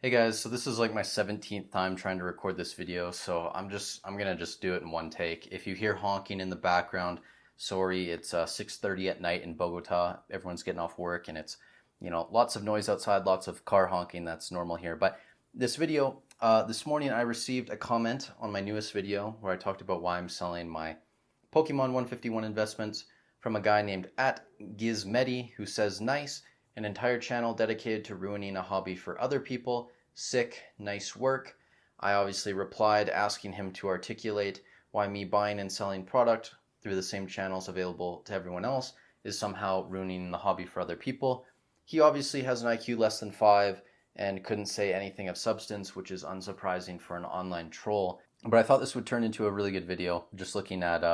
Hey guys, so this is like my 17th time trying to record this video, so I'm gonna just do it in one take. If you hear honking in the background, sorry, it's 6:30 at night in Bogota. Everyone's getting off work and it's, lots of noise outside, lots of car honking. That's normal here. But this video, this morning I received a comment on my newest video where I talked about why I'm selling my Pokemon 151 investments from a guy named @Gizmedi who says nice, an entire channel dedicated to ruining a hobby for other people. Sick, nice work. I obviously replied asking him to articulate why me buying and selling product through the same channels available to everyone else is somehow ruining the hobby for other people. He obviously has an IQ less than 5 and couldn't say anything of substance, which is unsurprising for an online troll. But I thought this would turn into a really good video, just looking at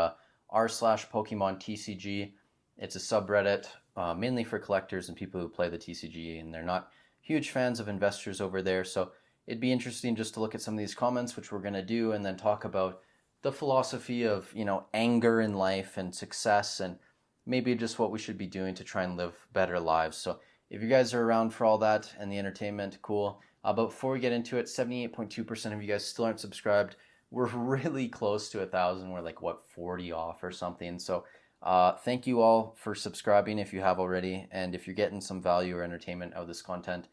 r/Pokemon TCG. It's a subreddit mainly for collectors and people who play the TCG, and they're not huge fans of investors over there. So it'd be interesting just to look at some of these comments, which we're going to do, and then talk about the philosophy of, anger in life and success, and maybe just what we should be doing to try and live better lives. So if you guys are around for all that and the entertainment, cool. But before we get into it, 78.2% of you guys still aren't subscribed. We're really close to 1,000. We're like, 40 off or something. So thank you all for subscribing if you have already, and if you're getting some value or entertainment out of this content,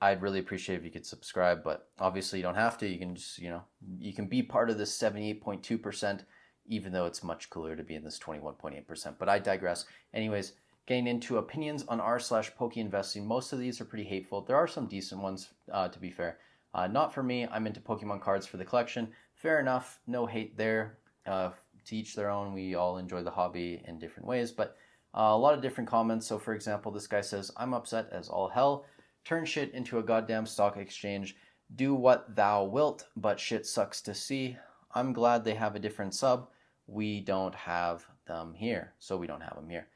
I'd really appreciate if you could subscribe, but obviously you don't have to. You can just, you can be part of this 78.2%, even though it's much cooler to be in this 21.8%, but I digress. Anyways, getting into opinions on r/pokeinvesting. Most of these are pretty hateful. There are some decent ones, to be fair. Not for me. I'm into Pokemon cards for the collection. Fair enough. No hate there. To each their own. We all enjoy the hobby in different ways, but a lot of different comments. So for example, this guy says, I'm upset as all hell. Turn shit into a goddamn stock exchange. Do what thou wilt, but shit sucks to see. I'm glad they have a different sub. We don't have them here. So we don't have them here.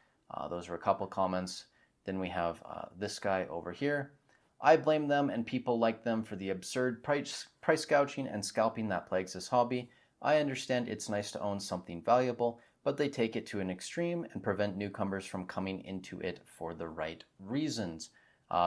Those are a couple comments. Then we have this guy over here. I blame them and people like them for the absurd price gouging and scalping that plagues this hobby. I understand it's nice to own something valuable, but they take it to an extreme and prevent newcomers from coming into it for the right reasons.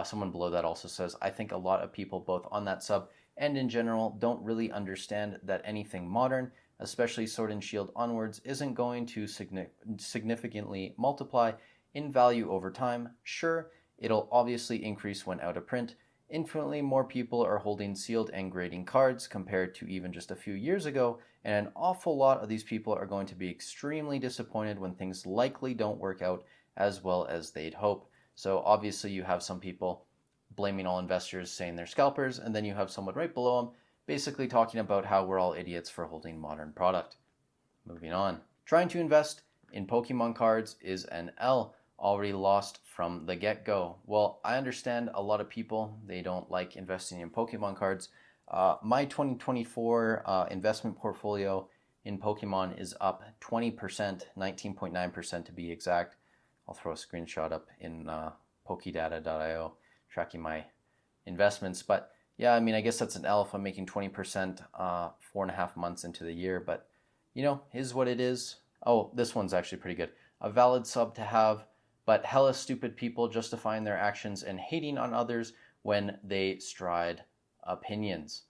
Someone below that also says, I think a lot of people both on that sub and in general don't really understand that anything modern, especially Sword and Shield onwards, isn't going to significantly multiply in value over time. Sure, it'll obviously increase when out of print. Infinitely more people are holding sealed and grading cards compared to even just a few years ago, and an awful lot of these people are going to be extremely disappointed when things likely don't work out as well as they'd hope. So obviously you have some people blaming all investors, saying they're scalpers, and then you have someone right below them basically talking about how we're all idiots for holding modern product. Moving on. Trying to invest in Pokemon cards is an L. Already lost from the get-go. Well, I understand a lot of people, they don't like investing in Pokemon cards. My 2024 investment portfolio in Pokemon is up 20%, 19.9% to be exact. I'll throw a screenshot up in pokedata.io tracking my investments. But yeah, I mean, I guess that's an L if I'm making 20% 4.5 months into the year. But, is what it is. Oh, this one's actually pretty good. A valid sub to have, but hella stupid people justifying their actions and hating on others when they stride opinions.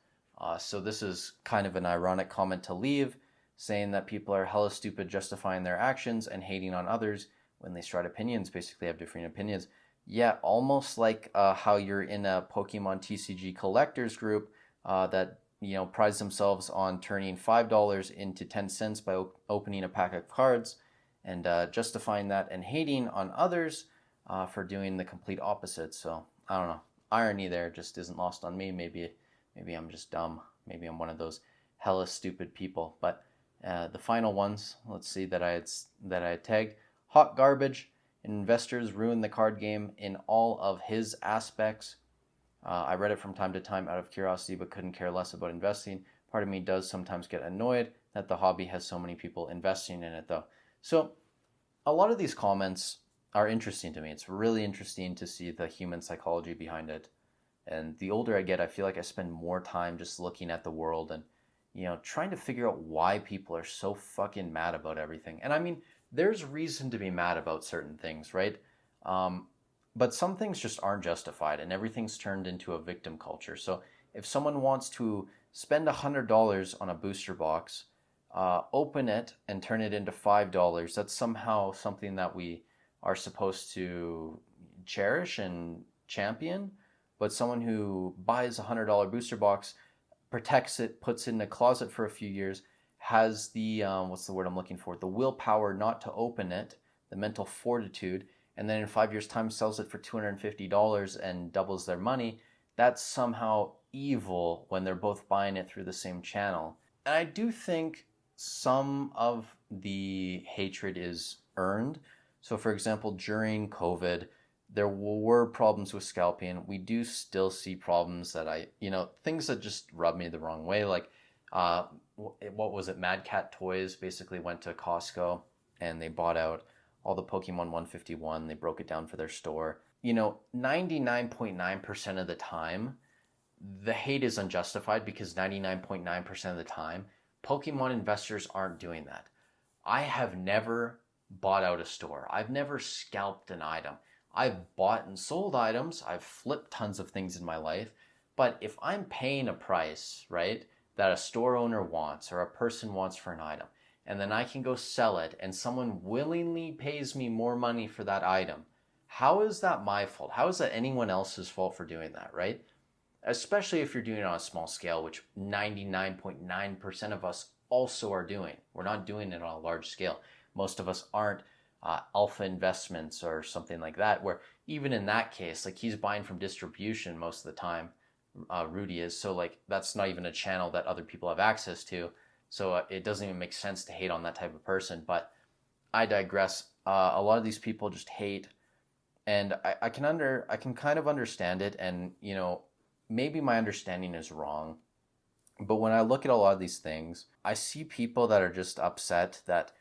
So this is kind of an ironic comment to leave, saying that people are hella stupid justifying their actions and hating on others when they stride opinions, basically have different opinions. Yeah, almost like how you're in a Pokemon TCG collectors group that prides themselves on turning $5 into 10 cents by opening a pack of cards, and justifying that and hating on others for doing the complete opposite. So I don't know. Irony there just isn't lost on me. Maybe I'm just dumb. Maybe I'm one of those hella stupid people. But the final ones, let's see, that I had tagged. Hot garbage. Investors ruin the card game in all of his aspects. I read it from time to time out of curiosity, but couldn't care less about investing. Part of me does sometimes get annoyed that the hobby has so many people investing in it, though. So a lot of these comments are interesting to me. It's really interesting to see the human psychology behind it. And the older I get, I feel like I spend more time just looking at the world and, trying to figure out why people are so fucking mad about everything. And I mean, there's reason to be mad about certain things, right? But some things just aren't justified, and everything's turned into a victim culture. So if someone wants to spend $100 on a booster box, open it and turn it into $5, that's somehow something that we are supposed to cherish and champion. But someone who buys a $100 booster box, protects it, puts it in a closet for a few years, has the what's the word I'm looking for? The willpower not to open it, the mental fortitude, and then in 5 years' time sells it for $250 and doubles their money. That's somehow evil when they're both buying it through the same channel. And I do think some of the hatred is earned. So, for example, during COVID, there were problems with scalping. We do still see problems that things that just rub me the wrong way. Like, what was it? Mad Cat Toys basically went to Costco and they bought out all the Pokemon 151. They broke it down for their store. 99.9% of the time, the hate is unjustified because 99.9% of the time, Pokemon investors aren't doing that. I have never bought out a store. I've never scalped an item. I've bought and sold items. I've flipped tons of things in my life. But if I'm paying a price, right, that a store owner wants or a person wants for an item, and then I can go sell it and someone willingly pays me more money for that item, how is that my fault? How is that anyone else's fault for doing that, right? Especially if you're doing it on a small scale, which 99.9% of us also are doing. We're not doing it on a large scale. Most of us aren't alpha investments or something like that, where even in that case, like he's buying from distribution most of the time, Rudy is. So like that's not even a channel that other people have access to. So it doesn't even make sense to hate on that type of person. But I digress. A lot of these people just hate, and I can kind of understand it, and maybe my understanding is wrong. But when I look at a lot of these things, I see people that are just upset that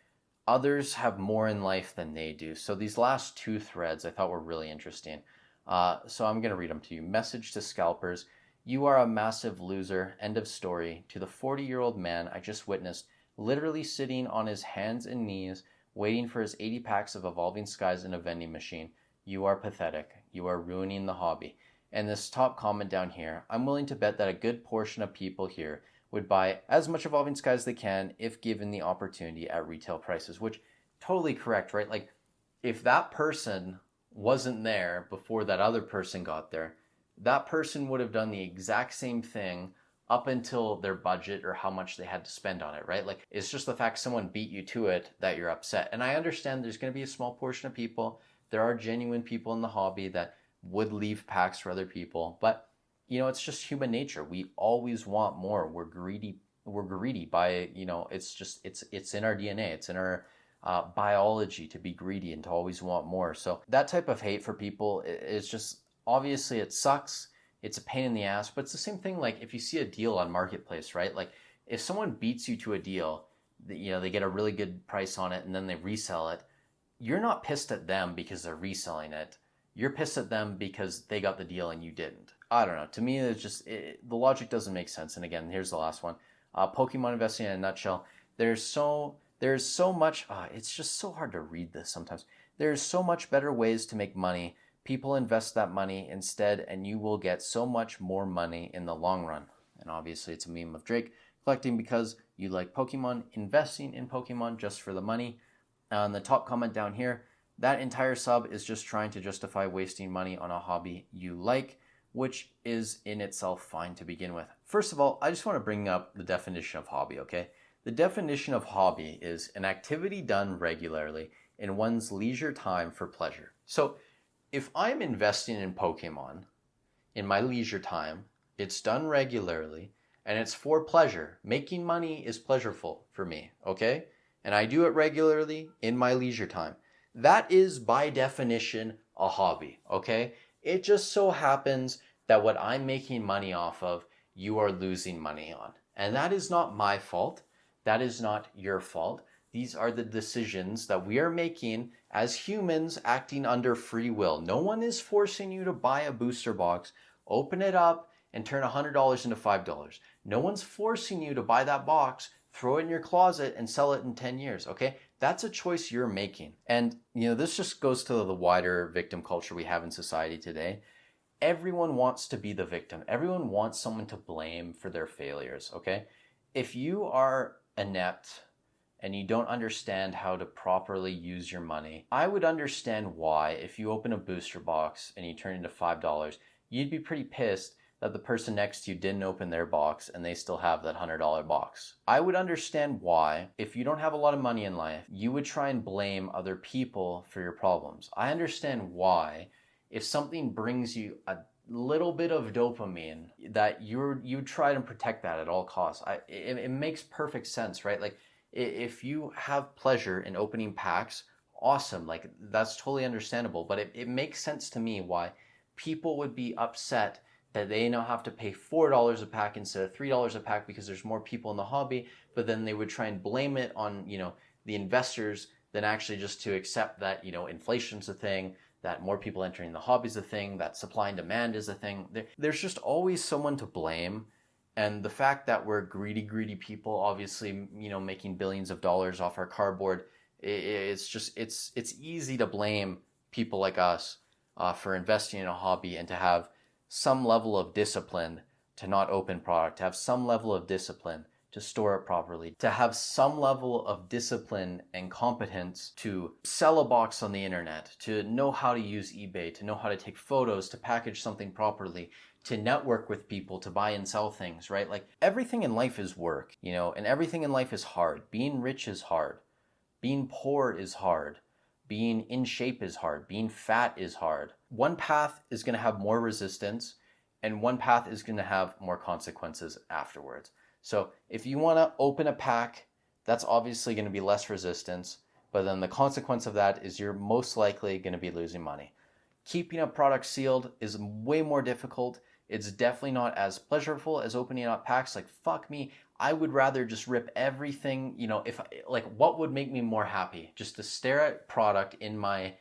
others have more in life than they do. So these last two threads I thought were really interesting. So I'm going to read them to you. Message to scalpers. You are a massive loser. End of story. To the 40-year-old man I just witnessed literally sitting on his hands and knees waiting for his 80 packs of Evolving Skies in a vending machine. You are pathetic. You are ruining the hobby. And this top comment down here, I'm willing to bet that a good portion of people here would buy as much Evolving Skies as they can if given the opportunity at retail prices, which totally correct, right? Like if that person wasn't there before that other person got there, that person would have done the exact same thing up until their budget or how much they had to spend on it, right? Like it's just the fact someone beat you to it that you're upset. And I understand there's going to be a small portion of people, there are genuine people in the hobby that would leave packs for other people, but it's just human nature. We always want more. We're greedy by, it's in our DNA. It's in our biology to be greedy and to always want more. So that type of hate for people is just, obviously it sucks. It's a pain in the ass, but it's the same thing. Like if you see a deal on Marketplace, right? Like if someone beats you to a deal, they get a really good price on it and then they resell it. You're not pissed at them because they're reselling it. You're pissed at them because they got the deal and you didn't. I don't know. To me, it's just, the logic doesn't make sense. And again, here's the last one. Pokemon investing in a nutshell. There's so much, it's just so hard to read this sometimes. There's so much better ways to make money. People invest that money instead and you will get so much more money in the long run. And obviously it's a meme of Drake collecting because you like Pokemon, investing in Pokemon just for the money. On the top comment down here, that entire sub is just trying to justify wasting money on a hobby you like, which is in itself fine to begin with. First of all, I just want to bring up the definition of hobby, okay? The definition of hobby is an activity done regularly in one's leisure time for pleasure. So if I'm investing in Pokemon in my leisure time, it's done regularly and it's for pleasure. Making money is pleasureful for me, okay? And I do it regularly in my leisure time. That is by definition a hobby, okay? It just so happens that what I'm making money off of, you are losing money on. And that is not my fault. That is not your fault. These are the decisions that we are making as humans acting under free will. No one is forcing you to buy a booster box, open it up, and turn $100 into $5. No one's forcing you to buy that box, throw it in your closet, and sell it in 10 years, okay? That's a choice you're making. And, this just goes to the wider victim culture we have in society today. Everyone wants to be the victim. Everyone wants someone to blame for their failures, okay? If you are inept and you don't understand how to properly use your money, I would understand why if you open a booster box and you turn into $5, you'd be pretty pissed that the person next to you didn't open their box and they still have that $100 box. I would understand why, if you don't have a lot of money in life, you would try and blame other people for your problems. I understand why, if something brings you a little bit of dopamine, that you try to protect that at all costs. It makes perfect sense, right? Like, if you have pleasure in opening packs, awesome. Like, that's totally understandable. But it makes sense to me why people would be upset that they now have to pay $4 a pack instead of $3 a pack because there's more people in the hobby, but then they would try and blame it on, the investors than actually just to accept that, inflation's a thing, that more people entering the hobby is a thing, that supply and demand is a thing. There's just always someone to blame. And the fact that we're greedy people, obviously, making billions of dollars off our cardboard, it's easy to blame people like us for investing in a hobby and to have some level of discipline to not open product, to have some level of discipline to store it properly, to have some level of discipline and competence to sell a box on the internet, to know how to use eBay, to know how to take photos, to package something properly, to network with people, to buy and sell things, right? Like, everything in life is work, and everything in life is hard. Being rich is hard. Being poor is hard. Being in shape is hard. Being fat is hard. One path is going to have more resistance, and one path is going to have more consequences afterwards. So if you want to open a pack, that's obviously going to be less resistance, but then the consequence of that is you're most likely going to be losing money. Keeping a product sealed is way more difficult. It's definitely not as pleasurable as opening up packs. Like, fuck me, I would rather just rip everything, what would make me more happy? Just to stare at product in my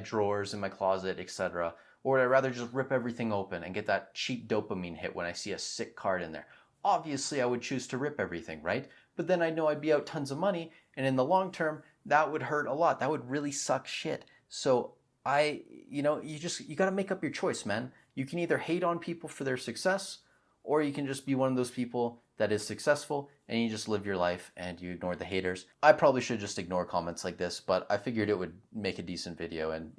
drawers, in my closet, etc. Or would I rather just rip everything open and get that cheap dopamine hit when I see a sick card in there? Obviously, I would choose to rip everything, right? But then I know I'd be out tons of money, and in the long term, that would hurt a lot. That would really suck shit. So you got to make up your choice, man. You can either hate on people for their success, or you can just be one of those people that is successful and you just live your life and you ignore the haters. I probably should just ignore comments like this, but I figured it would make a decent video, and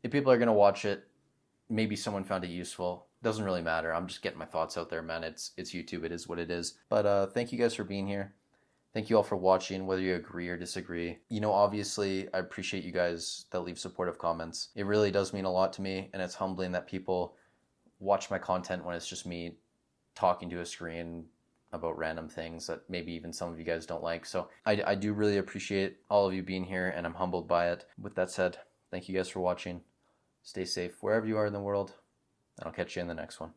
if people are going to watch it, maybe someone found it useful. Doesn't really matter. I'm just getting my thoughts out there, man. It's YouTube. It is what it is. But thank you guys for being here. Thank you all for watching, whether you agree or disagree. Obviously, I appreciate you guys that leave supportive comments. It really does mean a lot to me, and it's humbling that people watch my content when it's just me talking to a screen about random things that maybe even some of you guys don't like. So I do really appreciate all of you being here, and I'm humbled by it. With that said, thank you guys for watching. Stay safe wherever you are in the world, and I'll catch you in the next one.